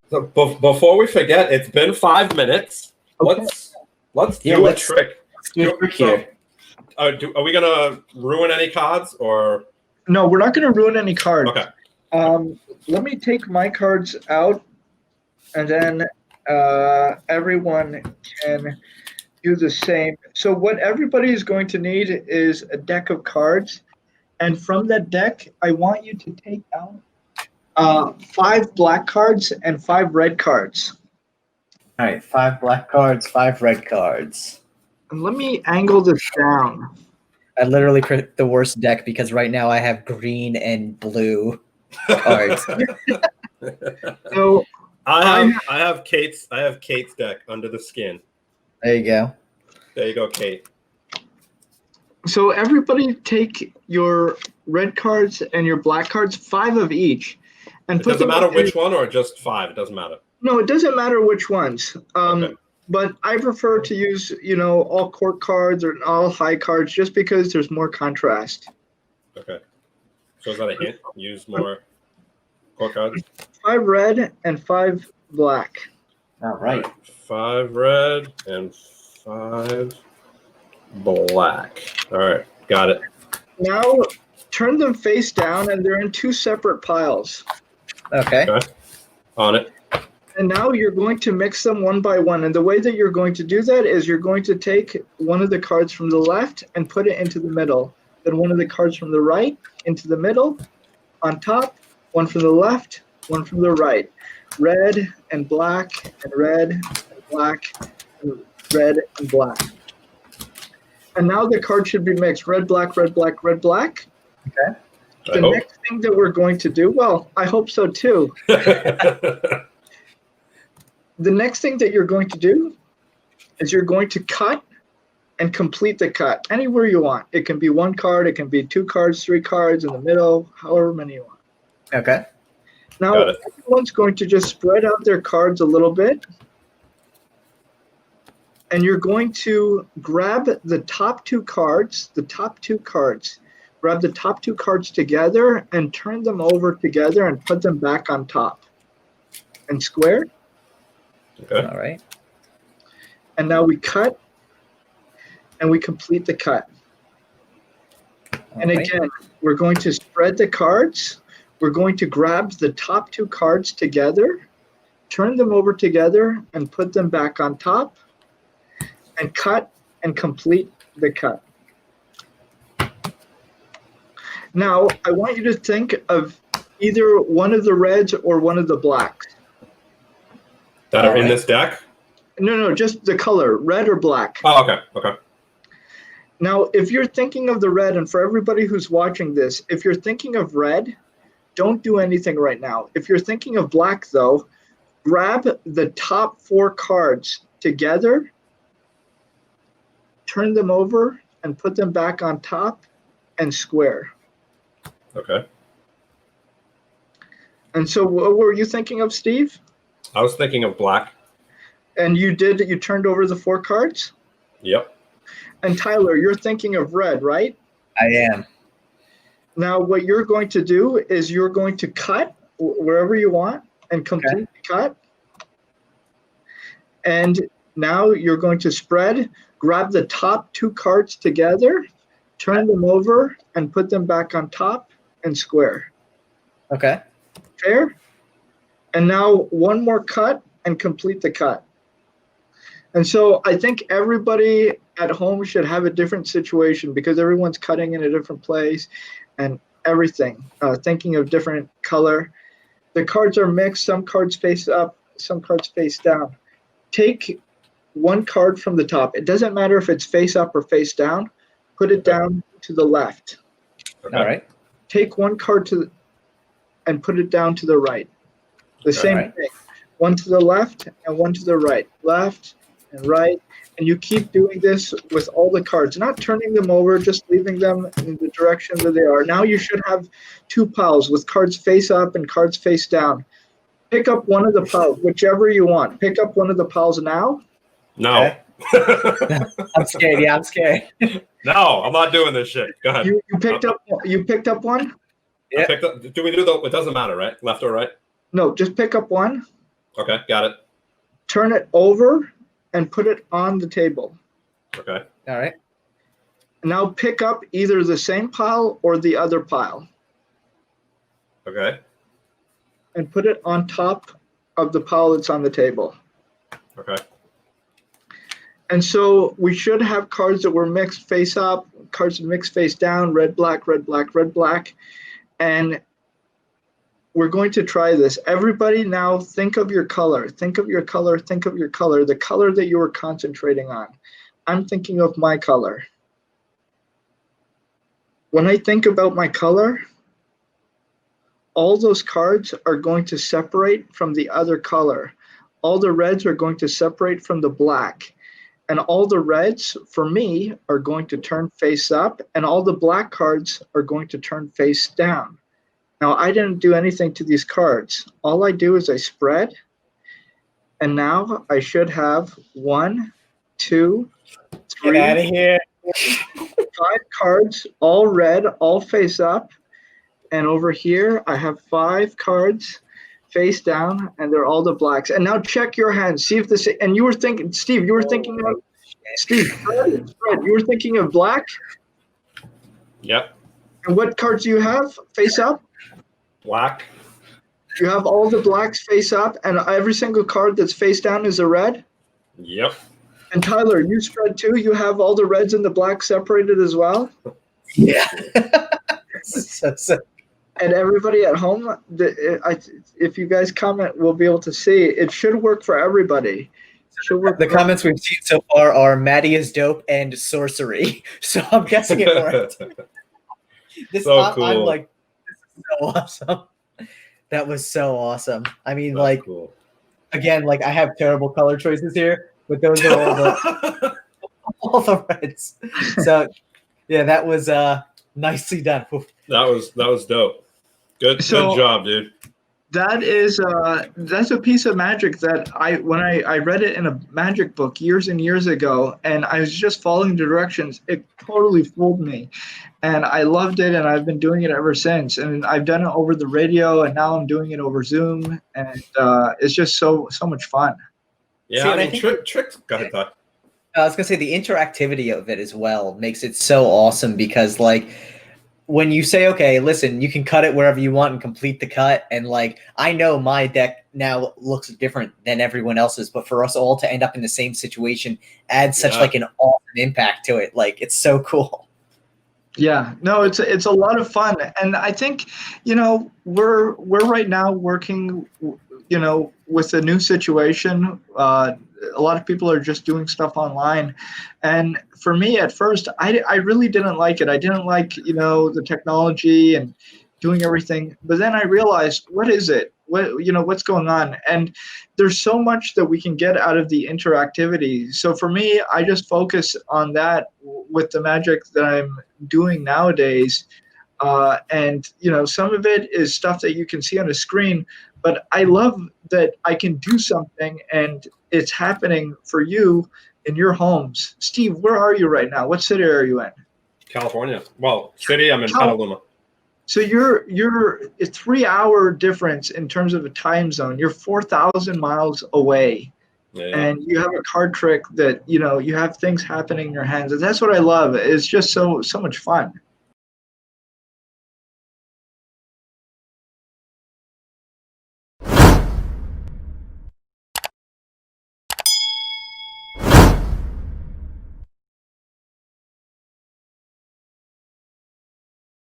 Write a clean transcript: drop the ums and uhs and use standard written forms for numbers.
So before we forget, it's been 5 minutes. Okay. Let's do a trick. Let's do a trick here. Are we gonna ruin any cards or? No, we're not going to ruin any cards. Okay. Let me take my cards out, and then everyone can do the same. So what everybody is going to need is a deck of cards, and from that deck, I want you to take out 5 black cards and 5 red cards. All right, 5 black cards, 5 red cards. And let me angle this down. I literally picked the worst deck because right now I have green and blue cards. So I have Kate's deck under the skin. There you go. There you go, Kate. So everybody take your red cards and your black cards, 5 of each, and It doesn't matter which one or just 5. It doesn't matter. No, it doesn't matter which ones. Okay. But I prefer to use, all court cards or all high cards just because there's more contrast. Okay. So is that a hint? Use more court cards? 5 red and 5 black. All right. 5 red and 5 black. All right. Got it. Now turn them face down, and they're in 2 separate piles. Okay. On it. And now you're going to mix them one by one. And the way that you're going to do that is you're going to take one of the cards from the left and put it into the middle. Then one of the cards from the right into the middle, on top, one from the left, one from the right. Red and black, and red and black, and red and black. And now the card should be mixed. Red, black, red, black, red, black. Okay. The next thing that we're going to do, well, I hope so too. The next thing that you're going to do is you're going to cut and complete the cut anywhere you want. It can be 1 card, it can be 2 cards, 3 cards in the middle, however many you want. Okay. Now, everyone's going to just spread out their cards a little bit. And you're going to grab the top 2 cards, grab the top 2 cards together and turn them over together and put them back on top and square. Okay. All right. And now we cut and we complete the cut. And again, we're going to spread the cards. We're going to grab the top 2 cards together, turn them over together and put them back on top, and cut and complete the cut. Now, I want you to think of either one of the reds or one of the blacks. That are in this deck? No, just the color, red or black. Oh, okay. Okay. Now, if you're thinking of the red, and for everybody who's watching this, if you're thinking of red, don't do anything right now. If you're thinking of black, though, grab the top 4 cards together, turn them over, and put them back on top and square. Okay. And so what were you thinking of, Steve? I was thinking of black. And you turned over the 4 cards? Yep. And Tyler, you're thinking of red, right? I am. Now, what you're going to do is you're going to cut wherever you want and complete the cut. And now you're going to spread, grab the top 2 cards together, turn them over, and put them back on top and square. Okay. Fair? And now one more cut and complete the cut. And so I think everybody at home should have a different situation because everyone's cutting in a different place and everything, thinking of different color. The cards are mixed, some cards face up, some cards face down. Take 1 card from the top. It doesn't matter if it's face up or face down. Put it down to the left. Okay. All right. Take 1 card and put it down to the right. The same thing. 1 to the left and 1 to the right. Left and right. And you keep doing this with all the cards, not turning them over, just leaving them in the direction that they are. Now you should have 2 piles with cards face up and cards face down. Pick up one of the piles, whichever you want. Pick up one of the piles now. No. Okay. I'm scared. Yeah, I'm scared. No, I'm not doing this shit. Go ahead. You picked up one? Yeah. Do we do it doesn't matter, right? Left or right? No, just pick up one. Okay, got it. Turn it over and put it on the table. Okay. All right. Now pick up either the same pile or the other pile Okay. and put it on top of the pile that's on the table. Okay. And so we should have cards that were mixed face up, cards mixed face down, red, black, red, black, red, black. And we're going to try this. Everybody now think of your color. Think of your color. Think of your color, the color that you were concentrating on. I'm thinking of my color. When I think about my color, all those cards are going to separate from the other color. All the reds are going to separate from the black. And all the reds, for me, are going to turn face up, and all the black cards are going to turn face down. Now, I didn't do anything to these cards. All I do is I spread, and now I should have 1, 2, 3, Get out of here. 5 cards, all red, all face up. And over here, I have 5 cards face down, and they're all the blacks. And now check your hands. See if this. And you were thinking, Steve. You were thinking of Fred, you were thinking of black. Yep. And what cards do you have face up? Black. You have all the blacks face up, and every single card that's face down is a red. Yep. And Tyler, you spread too. You have all the reds and the blacks separated as well. Yeah. so, And everybody at home, if you guys comment, we'll be able to see. It should work for everybody. the comments we've seen so far are Mahdi is dope and sorcery. So I'm guessing it worked. So cool. I'm like, this is so awesome. That was so awesome. I mean, That's like, cool. again, like I have terrible color choices here, but those are all the reds. So yeah, that was nicely done. That was dope. Good job, dude. That is that's a piece of magic that when I read it in a magic book years and years ago, and I was just following the directions, it totally fooled me, and I loved it, and I've been doing it ever since. And I've done it over the radio, and now I'm doing it over Zoom, and it's just so much fun. Yeah, See, I mean, tricks. Go ahead, Todd. I was gonna say the interactivity of it as well makes it so awesome because like when you say, okay, listen, you can cut it wherever you want and complete the cut. And like, I know my deck now looks different than everyone else's, but for us all to end up in the same situation adds such like an awesome impact to it. Like, it's so cool. Yeah, no, it's a lot of fun. And I think, we're right now working, with a new situation. A lot of people are just doing stuff online. And for me at first, I really didn't like it. I didn't like, the technology and doing everything. But then I realized, what is it? What's going on? And there's so much that we can get out of the interactivity. So for me, I just focus on that with the magic that I'm doing nowadays. And some of it is stuff that you can see on a screen, but I love that I can do something and it's happening for you in your homes. Steve, where are you right now? What city are you in? California. Well, city, I'm in Petaluma. So you're a 3-hour difference in terms of a time zone. You're 4,000 miles away. Yeah. And you have a card trick that, you have things happening in your hands. And that's what I love. It's just so much fun.